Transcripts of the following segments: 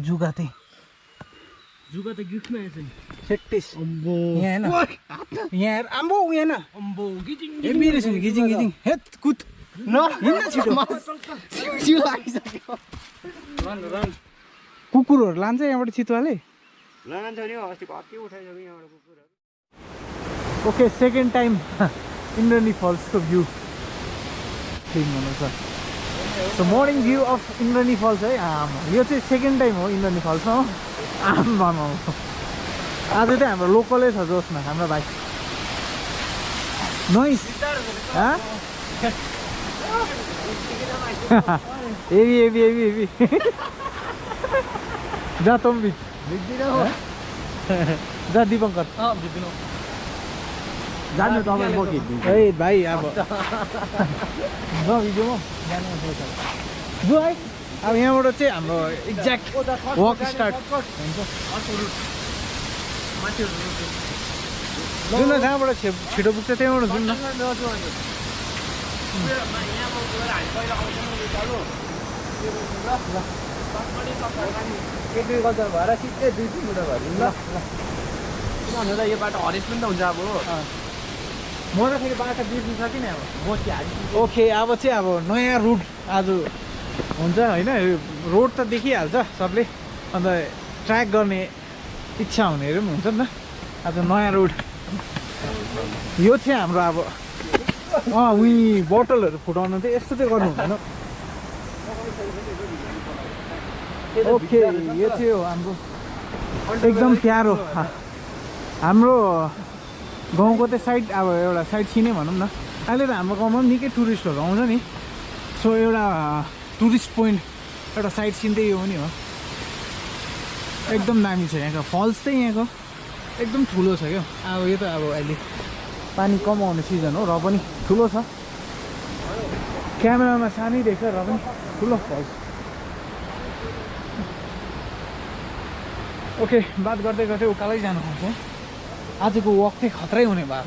जुगा त गिफ्टमा आएछ नि 36 अम्बो यहाँ हैन यहाँ आम्बो यहाँ न अम्बो गिजिङ बिरेछ नि गिजिङ हेत कुत न हिँड्न छिटो सिउ लागिसक्यो रन कुकुरहरु लान्छ यहाँबाट चितुवाले लान्छ नि अस्ति कति उठाइसक्यो यहाँबाट कुकुरहरु ओके सेकेन्ड टाइम इन्द्रनी फल्सको भ्यू फिल्म हुनु छ so morning view of Indrani Falls है यो चाहिँ सेकेन्ड टाइम हो इन्द्रनी फल्समा हो आम्मा आज चाहिँ हाम्रो लोकलै छ जोसमा हाम्रो भाइ नोइस एभी एभी एभी एभी जा तुम भी जा दीपंकर जानु तपाईँ म खिच्दिन्छु ए भाइ अब भिडियोमा जो है अब यहाँबाट चाहिँ हाम्रो एक्ज्याक्ट वक स्टार्ट हुन्छ जुन जहाँबाट छिटो पुग्छ त्यहाँबाट जुन न एग्रिकल्चर भएर सिधै 2 किलोमिटर भयो ल ल यो बाटो हरेस पनि त हुन्छ अब म त फेरि बाटो बिर्सिन सकिनँ अब ओके अब चाहिँ अब नयाँ रुट आज हुन्छ होइन रोड त देखिहाल्छ सबले अन्त ट्र्याक गर्ने इच्छा हुनेहरू पनि हुन्छ नि त आज नयाँ रोड यो चाहिँ हाम्रो अब उही बोतलहरू फुटाउनु चाहिँ यस्तो चाहिँ गर्नु हुँदैन ओके यो चाहिँ हो हाम्रो एकदम प्यारो हाम्रो गाउँको चाहिँ साइड अब एउटा साइड सिनै भनौँ न अहिले त हाम्रो गाउँमा पनि निकै टुरिस्टहरू आउँछ नि सो एउटा टुरिस्ट पोइन्ट एउटा साइड सिन चाहिँ यो पनि हो एकदम दामी छ यहाँको फल्स चाहिँ यहाँको एकदम ठुलो छ क्या अब यो त अब अहिले पानी कम आउने सिजन हो र पनि ठुलो छ क्यामेरामा सानै देख्छ र पनि ठुलो फल्स ओके बात गर्दै गर्दै उकालै जानुपर्छ आजको वक चाहिँ खतरै हुने भयो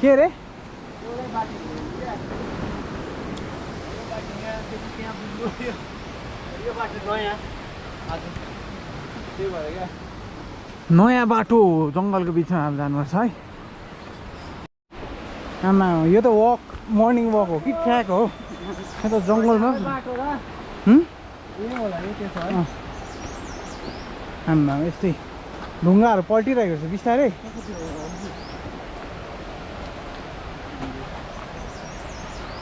के अरे नयाँ बाटो जङ्गलको बिचमा अब जानुपर्छ है आमा यो त वक मर्निङ वक हो कि ट्र्याक हो यो त जङ्गलमा आमा यस्तै ढुङ्गाहरू पल्टिरहेको छ बिस्तारै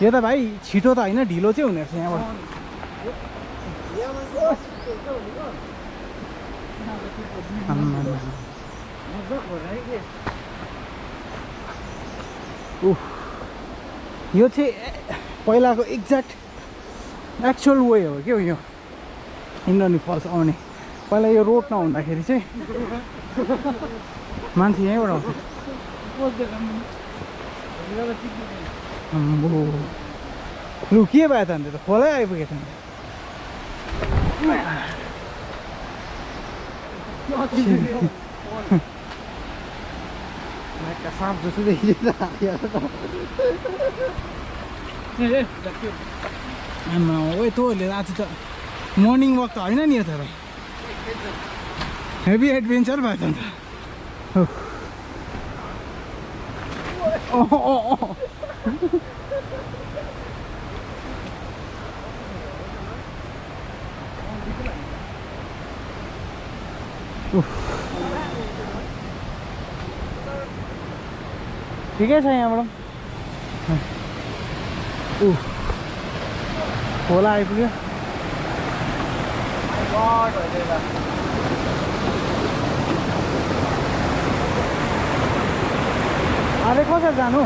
यो त भाइ छिटो त होइन ढिलो चाहिँ हुने रहेछ यहाँबाट यो चाहिँ पहिलाको एक्ज्याक्ट एक्चुअल वे हो क्या यो इन्द्रनी फल्स आउने पहिला यो रोड नहुँदाखेरि चाहिँ मान्छे यहीँबाट आउँछ लु के भयो त अन्त खोलै आइपुगेको त साँप जस्तो देखिन्छ आमा ओ तँहरूले आज त मर्निङ वक त होइन नि यो त भाइ हेभी एडभेन्चर भयो त अन्त ठिकै छ यहाँबाट खोला आइपुग्यो अरे कसरी जानु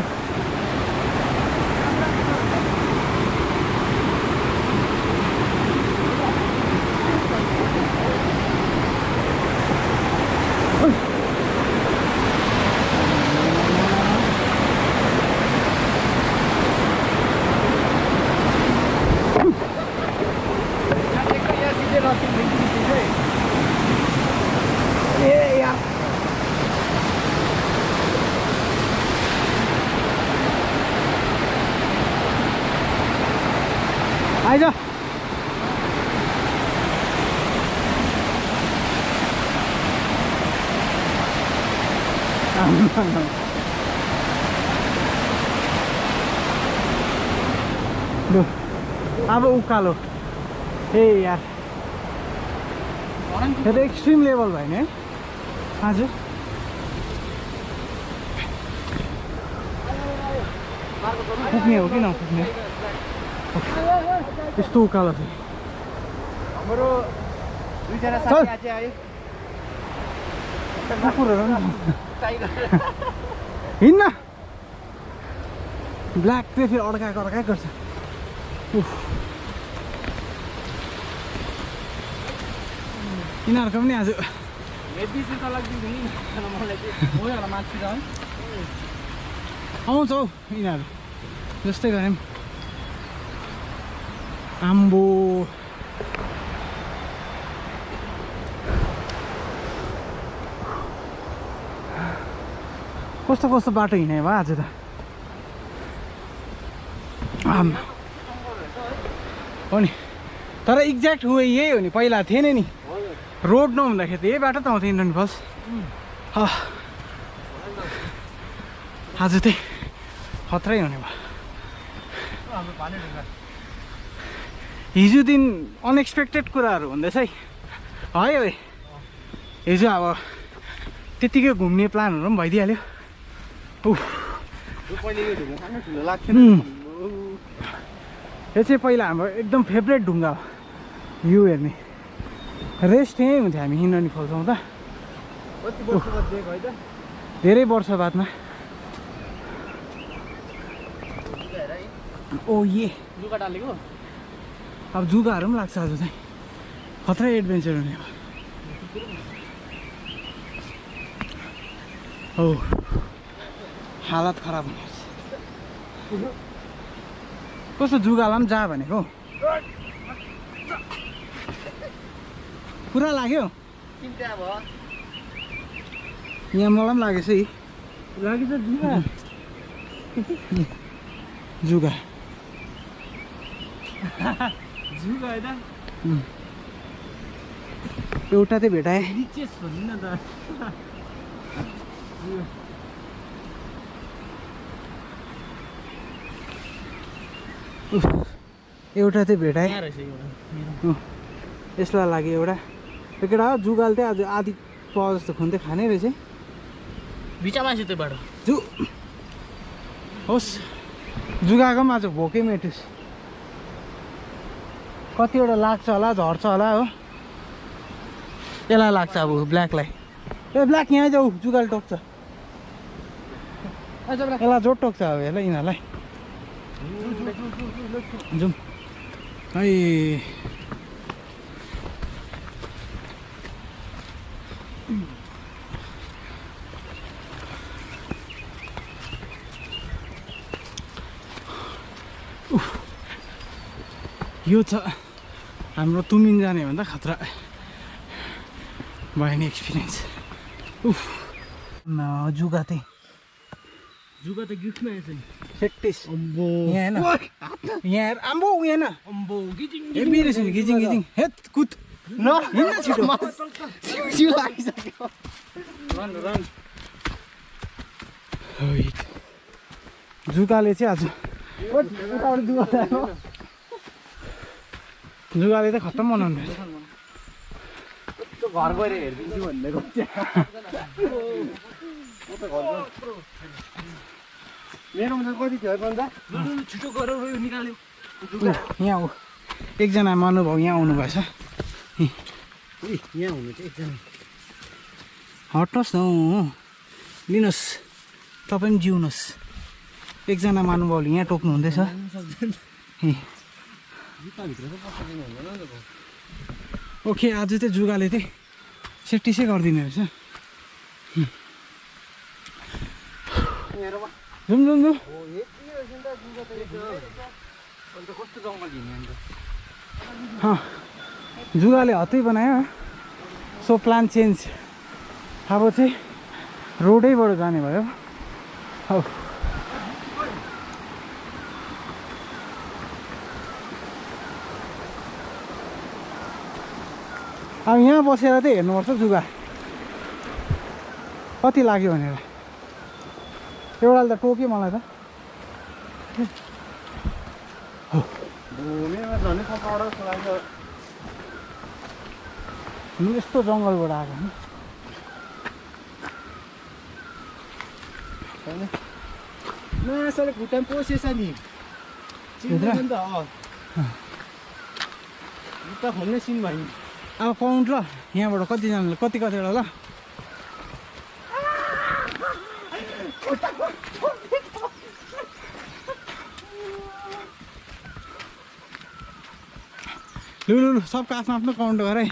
आइज लु अब उकालो ए यार यो त एक्सट्रिम लेभल भयो नि हजुर पुग्ने हो कि नपुग्ने यस्तो उकालो थियो हाम्रो दुईजना साथी आज आयो कुकुरहरू हिँड्न ब्ल्याक चाहिँ फेरि अड्काएको गर्छ यिनीहरूको पनि आज आउँछ हौ यिनीहरू जस्तै गरे पनि आम्बो कस्तो कस्तो बाटो हिँडे भयो आज त हो नि तर एक्ज्याक्ट वे यही हो नि पहिला थिएन नि रोड नहुँदाखेरि त यही बाटो त आउँथ्यो इन्डियन फल्स आज चाहिँ खत्रै हुने भयो हिजो दिन अनएक्सपेक्टेड कुराहरू हुँदैछ है है हिजो अब त्यतिकै घुम्ने प्लानहरू पनि भइदिइहाल्यो यो चाहिँ पहिला हाम्रो एकदम फेभरेट ढुङ्गा हो भ्यू हेर्ने रेस्ट यहीँ हुन्थ्यो हामी हिँड्ने फल्स आउँदा धेरै वर्ष बादमा ओ ये जुगा डालेको अब जुगाहरू पनि लाग्छ आज चाहिँ खत्रै एडभेन्चर हुने हो हालत खराब हुनेछ कस्तो जुगालाई पनि जा भनेको पुरा लाग्यो यहाँ मलाई पनि लागेछ है लागेछ जुगा जुगा जुगा होइन एउटा चाहिँ भेटाएँ रिचेस भन्नु न त एउटा चाहिँ भेटाएँ यसलाई लाग्यो एउटा केटा हो जुगाल चाहिँ आज आधी पाउ जस्तो खुन्दै खाने रहेछ बिचमा छ त्योबाट होस् जुगाको पनि आज भोकै मेटोस् कतिवटा लाग्छ होला झर्छ होला हो यसलाई लाग्छ अब ब्ल्याकलाई ए ब्ल्याक यहाँ जाऊ जुगाल टोक्छ यसलाई जोड टोक्छ अब यसलाई यिनीहरूलाई जाउँ है यो छ हाम्रो तुमिन जाने भन्दा खतरा भयो नि एक्सपिरियन्स जुगा चाहिँ जुगा त गिफ्टमा आएछ नि 36 अम्बो यहाँ हेर आम्बो यहाँ अम्बो गिजिङ हेभी रहेछ नि गिजिङ हेत कुद न हिँड्न छिटो सिउ लागिसक्यो रन रन जुगाले चाहिँ आज जुगाले चाहिँ खत्तम बनाउनु घर गएर हेरिदिन्छु भनेको मेरोमा त कति थियो भन्दा छिटो गरेर निकाल्यो यहाँ हो एकजना महानुभाव यहाँ आउनुभएछ यहाँ हुनु चाहिँ एकजना हट्नुहोस् न लिनुहोस् तपाईँ पनि जिउनुहोस् एकजना महानुभावले यहाँ टोक्नु हुँदैछ ओके आज चाहिँ जुगाले चाहिँ सेटिसै गरिदिने रहेछ जाउँ जाउँ जाउँ जुगाले हतै बनायो सो प्लान चेन्ज अब चाहिँ रोडैबाट जाने भयो हौ अब यहाँ बसेर चाहिँ हेर्नुपर्छ जुगा कति लाग्यो भनेर एउटाले त टोक्यो मलाई त यस्तो जङ्गलबाट आएको नि मासले खुट्टा पोसेछ नि जुत्ता खोल्ने सिन भयो अब काउन्ट ल यहाँबाट कतिजनाले कतिवटा ल लु लु लु सबको आफ्नो आफ्नो काउन्ट गर है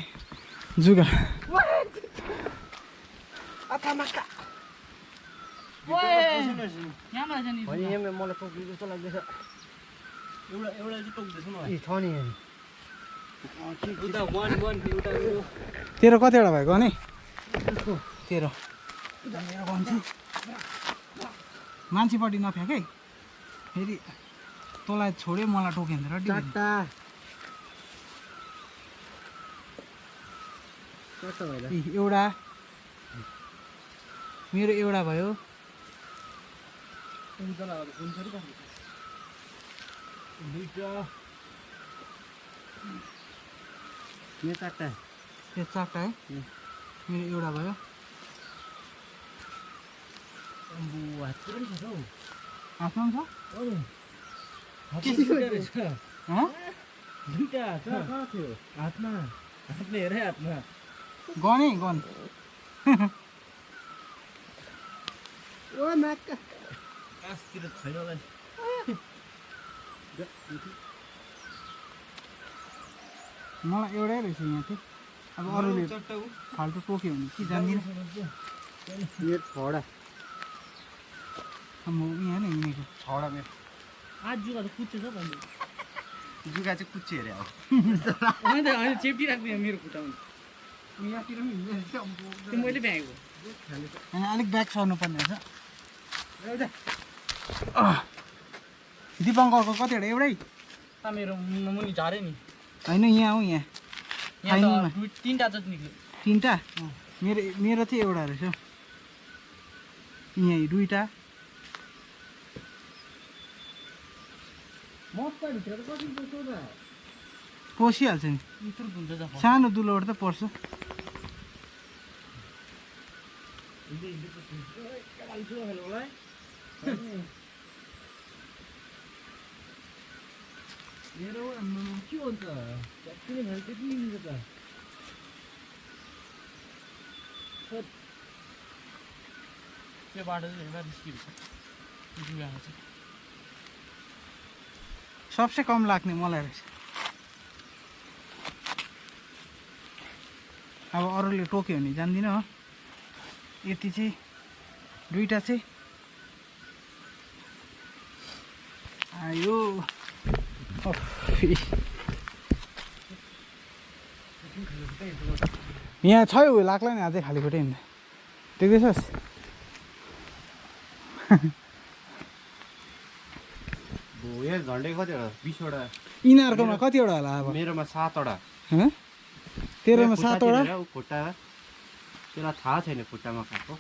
जुगा मलाई टोक्नु जस्तो लाग्दैछ एउटा चाहिँ टोक्दैछ मलाई छ नि तेरो कतिवटा भएको नि तेरो मेरो भन्छु मान्छेपट्टि नफ्याँक है फेरि तँलाई छोड्यो मलाई टोक्यो भने एउटा मेरो एउटा भयो यो चारवटा यो चारवटा है मेरो एउटा भयो हातमा पनि छ हातले हेरे हातमा गन है गन ओ नाका कासतिर छैन होला नि मलाई एउटै रहेछ यहाँ चाहिँ अब अरूले फाल्टो टोक्यो भने के जान्दिनँ यो छवटा म यहाँ नै हिँडेको छवटा मेरो आज जुगा त कुच्चे छ भन्दै जुगा चाहिँ कुच्ची हेरे अब होइन चेप्टी राख्दिनँ मेरो खुट्टामा यहाँतिर पनि हिँड्दैछ त्यो मैले भ्याएको अनि अलिक ब्याक सर्नुपर्ने रहेछ दिपङ्करको कतिवटा एउटै मेरो मुनि झऱ्यो नि होइन यहाँ हो यहाँ यहाँ त तिनवटा जति निक्ल्यो तिनवटा मेरो चाहिँ एउटा रहेछ यहाँ दुईवटा पसिहाल्छ नि सानो दुलोबाट त पर्छ मेरो के हुन्छ किन भने त्यति मिल्छ त त्यो बाटो चाहिँ हेर्दा रिस्की रहेछ सबसे कम लाग्ने मलाई रहेछ अब अरूले टोक्यो भने जान्दिनँ हो यति चाहिँ दुईवटा चाहिँ आयो यहाँ छ यो लाग्ला नि अझै खाली खुट्टै हिँड्दा देख्दैछस् यो झन्डै कतिवटा 20वटा यिनीहरूकोमा कतिवटा होला अब मेरोमा 7वटा तेरोमा 7वटा खुट्टा त्यसलाई थाहा छैन खुट्टामा खाएको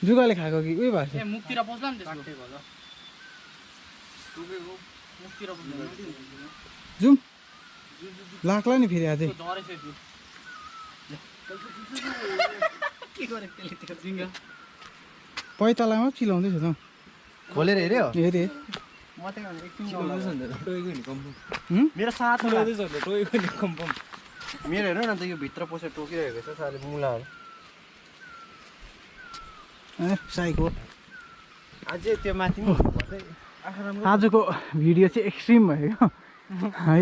जुगाले खाएको कि उयो भएको ए मुखतिर पस्ला नि त्यसको मुखतिर पस्ला जाउँ लाग्ला नि फेरि अझै झरेछ त्यो के गरेको त्यसले त्यो जिङ्गा पैतालामा चिलाउँदैछ त खोलेर हेऱ्यो हेरे मेरो 7वटा टोकेको नि कम्पम मेरो हेर न त यो भित्र पसेर टोकिरहेको छ साले मुलाहरू साइको अझै त्यो माथि आजको भिडियो चाहिँ एक्सट्रिम भयो है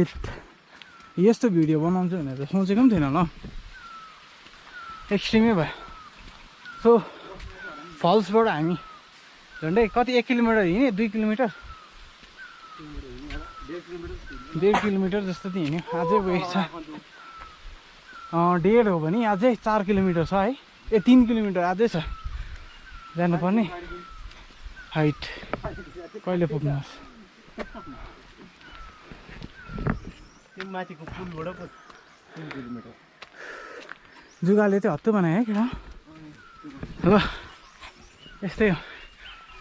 यस्तो भिडियो बनाउँछु भनेर त सोचेको पनि थिएन ल एक्सट्रिमै भयो सो फल्सबाट हामी झन्डै कति 1 किलोमिटर हिँड्यो 2 किलोमिटर 1.5 किलोमिटर जस्तो त हिँड्यो अझै गएको छ 1.5 हो भने अझै 4 किलोमिटर छ है 3 किलोमिटर अझै छ जानुपर्ने हाइट कहिले पुग्नुहोस् त्यो माथिको पुलबाट पो 3 किलोमिटर जुगाले चाहिँ हत्तु बनायो है केटा ल यस्तै हो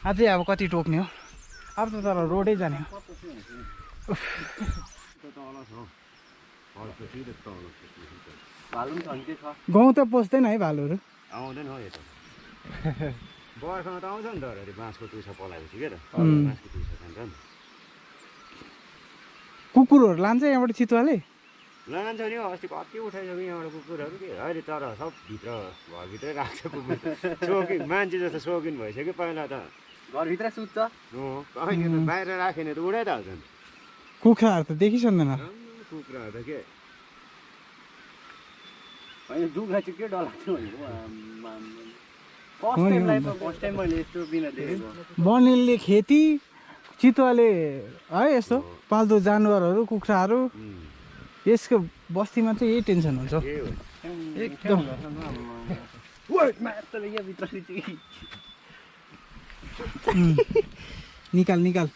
अझै अब कति टोक्ने हो अब त तर रोडै जाने हो भालु पनि झन्के छ गाउँ त पस्दैन है भालुहरू आउँदैन हो यो त बर्खामा त आउँछ नि त अरे बाँसको टुसा पलाएपछि के त बाँसको टुसा खान्छ नि कुकुरहरू लान्छ यहाँबाट चितुवाले लान्छ नि अस्ति कति उठाइसक्यो यहाँबाट कुकुरहरू के अहिले तर सब भित्र घरभित्रै राख्छ कुकुर सोकिन मान्छे जस्तो सोकिन भइसक्यो पहिला त घरभित्रै सुत्छ हो कहिले त बाहिर राखेन त उडाइ त हाल्छ नि कुखुराहरू त देखिसक्दैन कुखुराहरू त के होइन जुगा चाहिँ के डरलाग्थ्यो भनेको फर्स्ट टाइम मैले यस्तो बिना देखेको बनिलले खेती चितुवाले है यस्तो पाल्तु जानवरहरू कुखुराहरू यसको बस्तीमा चाहिँ यही टेन्सन हुन्छ एकदम निकाल निकाल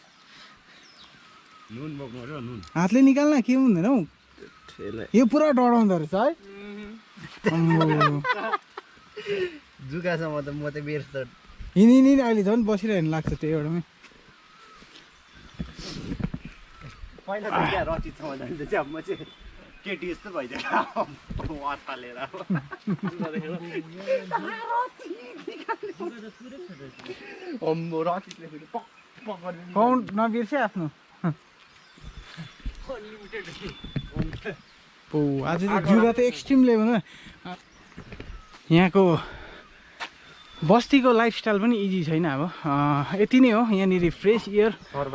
नुन बोक्नु पर्यो नुन हातले निकाल्न के हुँदैन हौ यो पुरा डराउँदो रहेछ है जुगासम्म त म त बेर्स त हिँडी अहिले झन् बसिरहनु लाग्छ त्यो एउटामै पहिला त क्या रचितसँग जान्छ चाहिँ अब म चाहिँ केटी जस्तो भइदिएको वातालेर रचितले फेरि पक पक गरिदिनु काउन्ट नबिर्से आफ्नो आज चाहिँ जुगा त एक्सट्रिम लेभलमा यहाँको बस्तीको लाइफस्टाइल पनि इजी छैन अब यति नै हो यहाँनिर फ्रेस एयर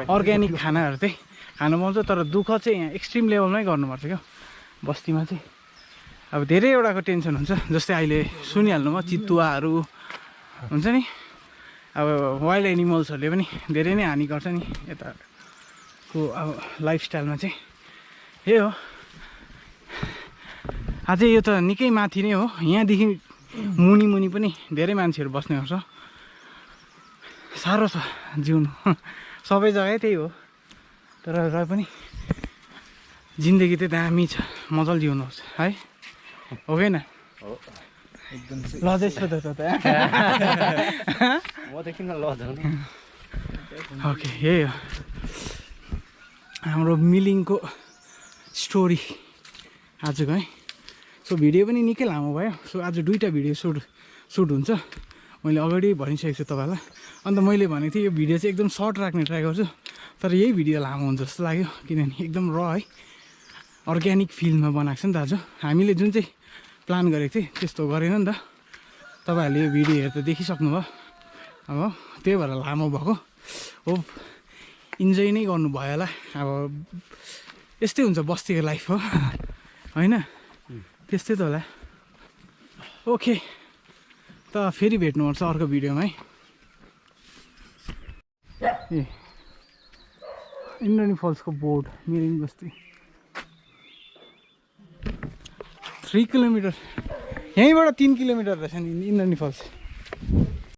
अर्ग्यानिक खानाहरू चाहिँ खानु पाउँछ तर दुःख चाहिँ यहाँ एक्सट्रिम लेभलमै गर्नुपर्छ क्या बस्तीमा चाहिँ अब धेरैवटाको टेन्सन हुन्छ जस्तै अहिले सुनिहाल्नु भयो चितुवाहरू हुन्छ नि अब वाइल्ड एनिमल्सहरूले पनि धेरै नै हानि गर्छ नि यताको अब लाइफस्टाइलमा चाहिँ यही हो अझै यो त निकै माथि नै हो यहाँदेखि मुनि मुनि पनि धेरै मान्छेहरू बस्ने गर्छ साह्रो छ जिउनु सबै जग्गै त्यही हो तर र पनि जिन्दगी चाहिँ दामी छ मजाले जिउनुहोस् है हो कि न एकदम लजै छ त म त किन लजाउने ओके यही हो हाम्रो मिलिङको स्टोरी आजको है सो भिडियो पनि निकै लामो भयो सो आज 2टा भिडियो सुट हुन्छ मैले अगाडि भनिसकेको छु तपाईँलाई अन्त मैले भनेको थिएँ यो भिडियो चाहिँ एकदम सर्ट राख्ने ट्राई गर्छु तर यही भिडियो लामो हुन्छ जस्तो लाग्यो किनभने एकदम र है अर्ग्यानिक फिल्डमा बनाएको छ नि त आज हामीले जुन चाहिँ प्लान गरेको थिएँ त्यस्तो गरेन नि त तपाईँहरूले यो भिडियो हेरेर देखिसक्नुभयो अब त्यही भएर लामो भएको हो इन्जोय नै गर्नुभयो होला अब यस्तै हुन्छ बस्तीको लाइफ हो होइन त्यस्तै त होला ओके त फेरि भेट्नुपर्छ अर्को भिडियोमा है ए इन्द्रणी फल्सको बोर्ड मिरिङ बस्ती 3 किलोमिटर यहीँबाट 3 किलोमिटर रहेछ नि इन्द्रणी फल्स